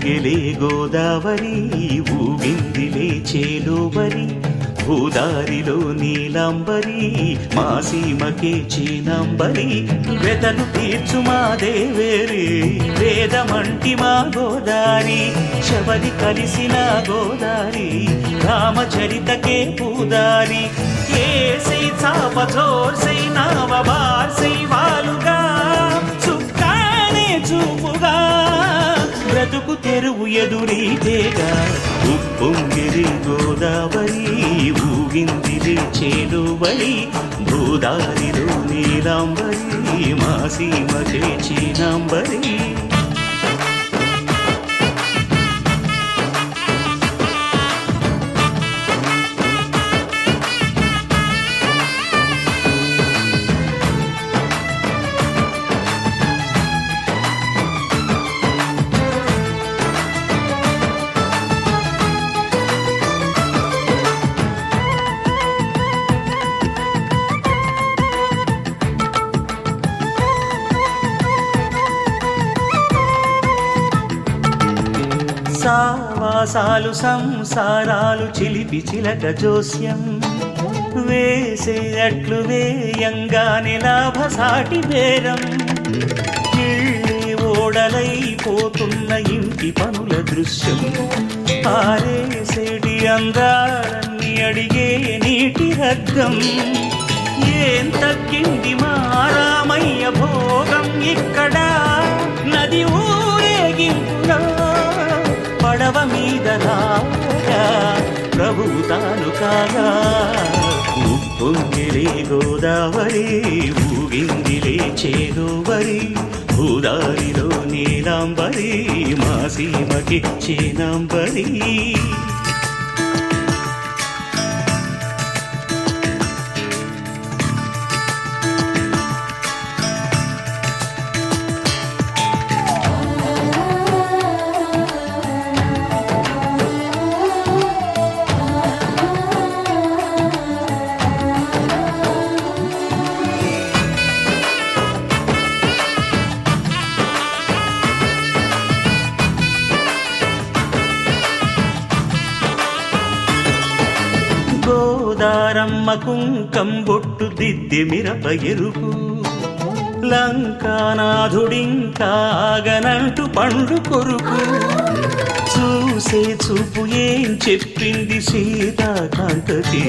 ఉప్పొంగెలే గోదావరి ఊగిందిలే చేలోబరి భూదారిలో నీలాంబరి మా సీమకే చీనాంబరి వెతను తీర్చు మా దేవేరి వేదమంటి మా గోదారి శబరి కలిసిన గోదారి రామచరితకే పూదారి ఏసై చాప చోర్సై నావ బార్సై వాలుగా చుక్కానే చూపుగా బ్రతుకు తెరువు ఎదురీతేగా ఉప్పొంగిరి గోదావరి ఊగిందిలే చేలువరి భూదారిలో నీలాంబరి మా సీమకే చీనాంబరి సావాసాలు సంసారాలు చిలిపి చిలక జోస్యం వేసే అట్లు వేయంగానే లాభసాటి బేరం ఓడలైపోతున్న ఇంటి పనుల దృశ్యం ఆరేసేటి అందాలన్నీ అడిగే నీటి రగ్గం ఏం తగ్గింది మా రామయ్య భోగం ఇక్కడ నది ఊరేగింపులో పడవ మీద రాగా ప్రభువు తాను కాగా ఉప్పొంగిలే గోదావరి ఊగిందిలే చేలోబరి భూదారిలో నీలాంబరి మా సీమకి చీనాంబరి గోదారమ్మ కుంకం బొట్టు దిద్ది మిరప ఎరుపు లంకానాథుడింకాగనంటూ పండు కొరుకు చూసే చూపు ఏం చెప్పింది సీతాకాంతకి